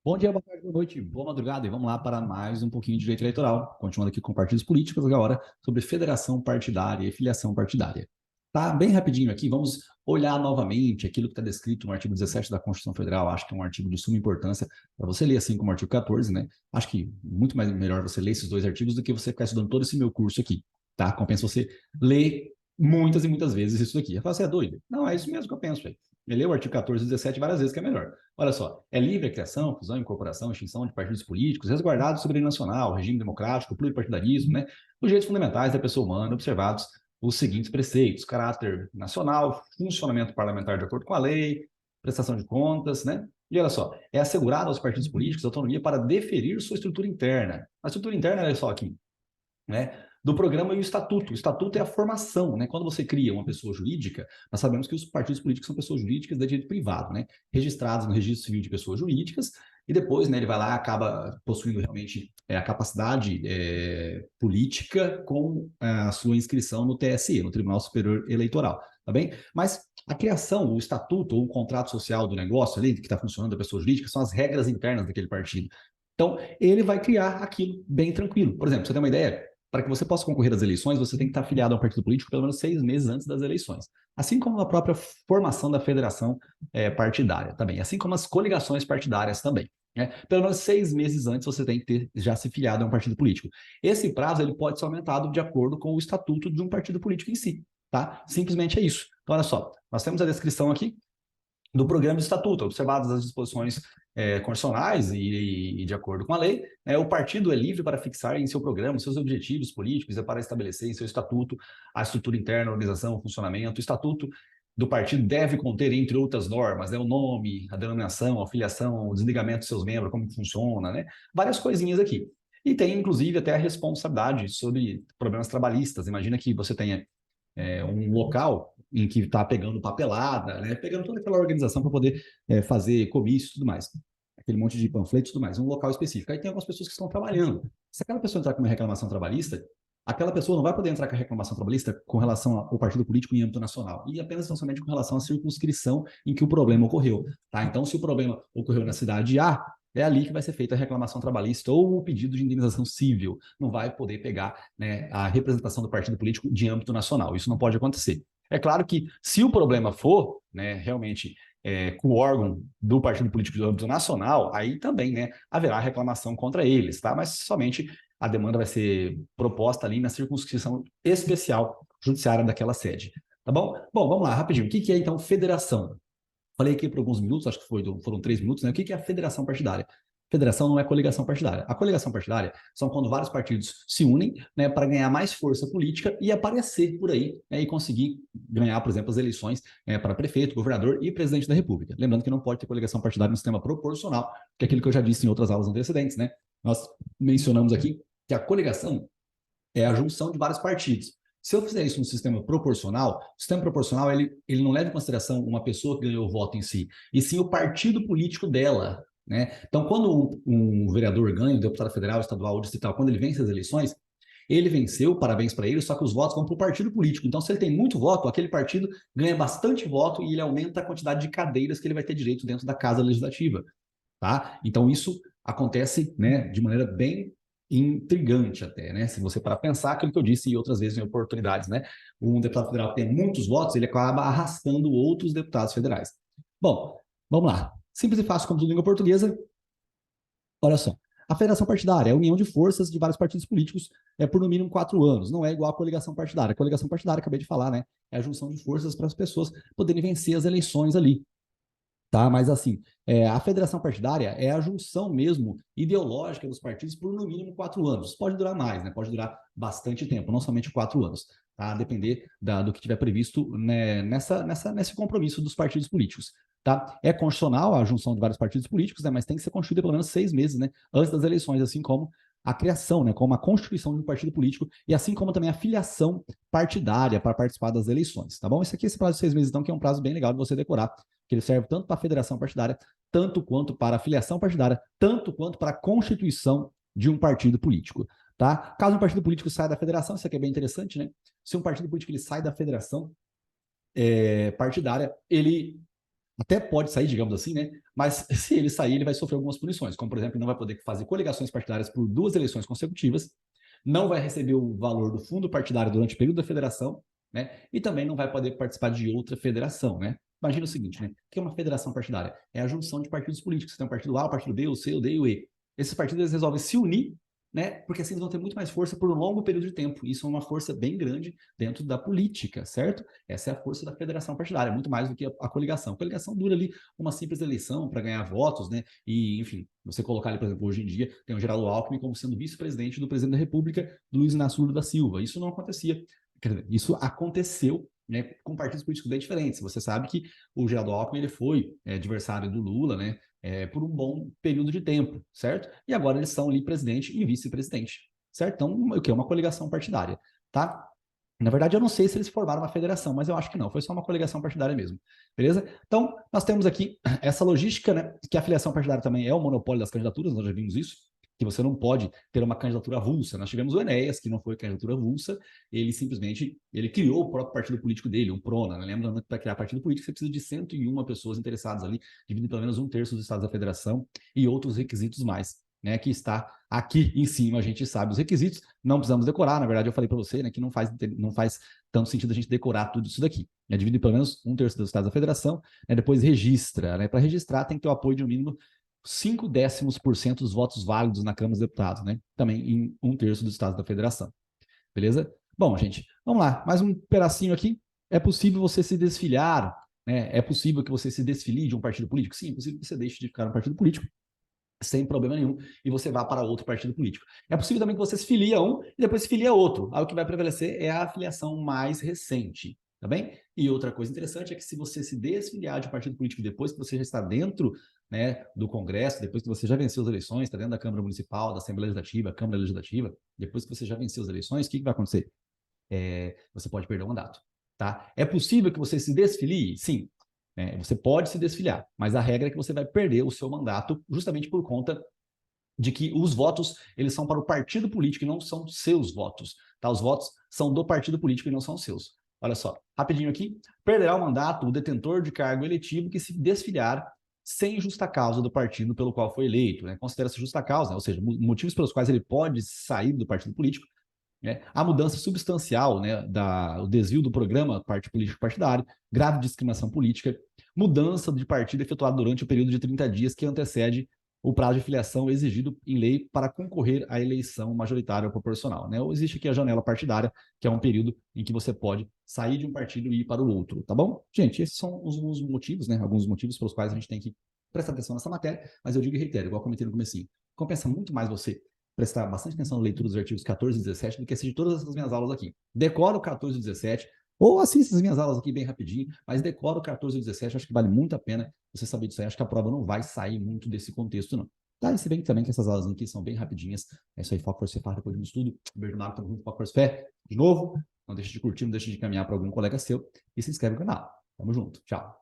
Bom dia, boa tarde, boa noite, boa madrugada e vamos lá para mais um pouquinho de direito eleitoral. Continuando aqui com partidos políticos, agora sobre federação partidária e filiação partidária. Tá bem rapidinho aqui, vamos olhar novamente aquilo que está descrito no artigo 17 da Constituição Federal. Acho que é um artigo de suma importância para você ler, assim como o artigo 14, né? Acho que muito mais melhor você ler esses dois artigos do que você ficar estudando todo esse meu curso aqui, tá? Compensa você ler muitas e muitas vezes isso aqui. Você é doido? Não, é isso mesmo que eu penso, velho. Leu o artigo 14 e 17 várias vezes, que é melhor. Olha só, é livre a criação, fusão, incorporação, extinção de partidos políticos, resguardado soberania nacional, regime democrático, pluripartidarismo, né? Os direitos fundamentais da pessoa humana, observados os seguintes preceitos: caráter nacional, funcionamento parlamentar de acordo com a lei, prestação de contas, né? E olha só, é assegurado aos partidos políticos autonomia para deferir sua estrutura interna. A estrutura interna, olha só aqui, né, do programa e o estatuto. O estatuto é a formação, né? Quando você cria uma pessoa jurídica, nós sabemos que os partidos políticos são pessoas jurídicas de direito privado, né? Registrados no registro civil de pessoas jurídicas, e depois, né, ele vai lá e acaba possuindo realmente a capacidade política com a sua inscrição no TSE, no Tribunal Superior Eleitoral, tá bem? Mas a criação, o estatuto ou o contrato social do negócio ali, que está funcionando da pessoa jurídica, são as regras internas daquele partido. Então, ele vai criar aquilo bem tranquilo. Por exemplo, você tem uma ideia? Para que você possa concorrer às eleições, você tem que estar afiliado a um partido político pelo menos 6 meses antes das eleições. Assim como a própria formação da federação partidária também. Assim como as coligações partidárias também. Né? Pelo menos 6 meses antes você tem que ter já se filiado a um partido político. Esse prazo ele pode ser aumentado de acordo com o estatuto de um partido político em si. Tá? Simplesmente é isso. Então, olha só, nós temos a descrição aqui do programa de estatuto, observadas as disposições constitucionais e de acordo com a lei, o partido é livre para fixar em seu programa os seus objetivos políticos e para estabelecer em seu estatuto a estrutura interna, a organização, o funcionamento. O estatuto do partido deve conter, entre outras normas, o nome, a denominação, a filiação, o desligamento de seus membros, como funciona, né? Várias coisinhas aqui. E tem, inclusive, até a responsabilidade sobre problemas trabalhistas. Imagina que você tenha um local em que está pegando papelada, né? Pegando toda aquela organização para poder fazer comício e tudo mais. Aquele monte de panfletos e tudo mais, um local específico. Aí tem algumas pessoas que estão trabalhando. Se aquela pessoa entrar com uma reclamação trabalhista, aquela pessoa não vai poder entrar com a reclamação trabalhista com relação ao partido político em âmbito nacional, e apenas tão somente com relação à circunscrição em que o problema ocorreu. Tá? Então, se o problema ocorreu na cidade A, é ali que vai ser feita a reclamação trabalhista ou o pedido de indenização civil. Não vai poder pegar, né, a representação do partido político de âmbito nacional. Isso não pode acontecer. É claro que, se o problema for, né, realmente com o órgão do partido político de âmbito nacional, aí também, né, haverá reclamação contra eles, tá? Mas somente a demanda vai ser proposta ali na circunscrição especial judiciária daquela sede. Tá bom? Bom, vamos lá, rapidinho. O que é, então, federação? Falei aqui por alguns minutos, acho que foram 3 minutos, né? O que é a federação partidária? Federação não é coligação partidária. A coligação partidária são quando vários partidos se unem, né, para ganhar mais força política e aparecer por aí, né, e conseguir ganhar, por exemplo, as eleições para prefeito, governador e presidente da República. Lembrando que não pode ter coligação partidária no sistema proporcional, que é aquilo que eu já disse em outras aulas antecedentes, né? Nós mencionamos aqui que a coligação é a junção de vários partidos. Se eu fizer isso no sistema proporcional, o sistema proporcional ele não leva em consideração uma pessoa que ganhou o voto em si, e sim o partido político dela. Né? Então, quando um vereador ganha, um deputado federal, estadual ou distrital, quando ele vence as eleições, ele venceu, parabéns para ele, só que os votos vão para o partido político. Então, se ele tem muito voto, aquele partido ganha bastante voto e ele aumenta a quantidade de cadeiras que ele vai ter direito dentro da Casa Legislativa. Tá? Então, isso acontece, né, de maneira bem intrigante até, né? Se você parar para pensar aquilo que eu disse em outras vezes em oportunidades, né? Um deputado federal que tem muitos votos, ele acaba arrastando outros deputados federais. Bom, vamos lá. Simples e fácil como tudo em língua portuguesa. Olha só. A federação partidária é a união de forças de vários partidos políticos por no mínimo 4 anos. Não é igual à coligação partidária. A coligação partidária, acabei de falar, né? É a junção de forças para as pessoas poderem vencer as eleições ali. Tá? Mas assim, a federação partidária é a junção mesmo ideológica dos partidos por no mínimo 4 anos. Pode durar mais, né? Pode durar bastante tempo, não somente 4 anos. Tá? A depender do que tiver previsto, né, nesse compromisso dos partidos políticos. Tá? É constitucional a junção de vários partidos políticos, né, mas tem que ser constituída pelo menos 6 meses, né, antes das eleições, assim como a criação, né, como a constituição de um partido político, e assim como também a filiação partidária para participar das eleições. Tá bom? Esse prazo de 6 meses, então, que é um prazo bem legal de você decorar, que ele serve tanto para a federação partidária, tanto quanto para a filiação partidária, tanto quanto para a constituição de um partido político. Tá? Caso um partido político saia da federação, isso aqui é bem interessante, né? Se um partido político ele sai da federação partidária, ele até pode sair, digamos assim, né? Mas se ele sair, ele vai sofrer algumas punições, como, por exemplo, ele não vai poder fazer coligações partidárias por 2 eleições consecutivas, não vai receber o valor do fundo partidário durante o período da federação, né? E também não vai poder participar de outra federação, né? Imagina o seguinte, né? O que é uma federação partidária? É a junção de partidos políticos. Você tem o partido A, o partido B, o C, o D e o E. Esses partidos eles resolvem se unir, né? Porque assim eles vão ter muito mais força por um longo período de tempo. Isso é uma força bem grande dentro da política, certo? Essa é a força da federação partidária, muito mais do que a coligação. A coligação dura ali uma simples eleição para ganhar votos, né? E, enfim, você colocar ali, por exemplo, hoje em dia, tem o Geraldo Alckmin como sendo vice-presidente do presidente da República, Luiz Inácio Lula da Silva. Isso não acontecia. Quer dizer, isso aconteceu, né, com partidos políticos bem diferentes. Você sabe que o Geraldo Alckmin ele foi adversário do Lula, né? Por um bom período de tempo, certo? E agora eles são ali presidente e vice-presidente, certo? Então, o que é uma coligação partidária, tá? Na verdade, eu não sei se eles formaram uma federação, mas eu acho que não, foi só uma coligação partidária mesmo, beleza? Então, nós temos aqui essa logística, né, que a filiação partidária também é o monopólio das candidaturas, nós já vimos isso, que você não pode ter uma candidatura avulsa. Nós tivemos o Enéas, que não foi candidatura avulsa, ele simplesmente, ele criou o próprio partido político dele, o PRONA, né? Lembrando que para criar partido político você precisa de 101 pessoas interessadas ali, dividindo pelo menos 1/3 dos estados da federação e outros requisitos mais, né, que está aqui em cima, a gente sabe os requisitos, não precisamos decorar, na verdade eu falei para você, né, que não faz tanto sentido a gente decorar tudo isso daqui, né, divide pelo menos 1/3 dos estados da federação, né, depois registra, né, para registrar tem que ter o apoio de no mínimo 0,5% dos votos válidos na Câmara dos Deputados, né, também em 1/3 dos estados da federação, beleza? Bom, gente, vamos lá, mais um pedacinho aqui, é possível você se desfiliar, né, é possível que você se desfilie de um partido político? Sim, é possível que você deixe de ficar no partido político, sem problema nenhum, e você vá para outro partido político. É possível também que você se filie a um e depois se filie a outro. Aí o que vai prevalecer é a afiliação mais recente, tá bem? E outra coisa interessante é que se você se desfiliar de um partido político depois que você já está dentro, né, do Congresso, depois que você já venceu as eleições, está dentro da Câmara Municipal, da Assembleia Legislativa, Câmara Legislativa, depois que você já venceu as eleições, o que vai acontecer? Você pode perder o mandato, tá? É possível que você se desfilie? Sim, você pode se desfiliar, mas a regra é que você vai perder o seu mandato justamente por conta de que os votos eles são para o partido político e não são seus votos, tá? Os votos são do partido político e não são seus. Olha só, rapidinho aqui, perderá o mandato o detentor de cargo eletivo que se desfiliar sem justa causa do partido pelo qual foi eleito, né? Considera-se justa causa, né? Ou seja, motivos pelos quais ele pode sair do partido político, né? A mudança substancial, né, o desvio do programa político partidário, grave discriminação política, mudança de partido efetuada durante o período de 30 dias que antecede o prazo de filiação exigido em lei para concorrer à eleição majoritária ou proporcional, né? Ou existe aqui a janela partidária, que é um período em que você pode sair de um partido e ir para o outro, tá bom? Gente, esses são os motivos, né? Alguns motivos pelos quais a gente tem que prestar atenção nessa matéria, mas eu digo e reitero, igual comentei no comecinho, compensa muito mais você prestar bastante atenção na leitura dos artigos 14 e 17 do que assistir todas essas minhas aulas aqui. Decora o 14 e 17, ou assista as minhas aulas aqui bem rapidinho, mas decora o 14 e 17, acho que vale muito a pena você saber disso aí. Acho que a prova não vai sair muito desse contexto, não. Tá? E se bem que também que essas aulas aqui são bem rapidinhas. É isso aí, foco, força e fé, depois de um estudo. Beijo no ar, tamo junto, foco, força e fé. De novo, não deixe de curtir, não deixe de caminhar para algum colega seu e se inscreve no canal. Tamo junto, tchau.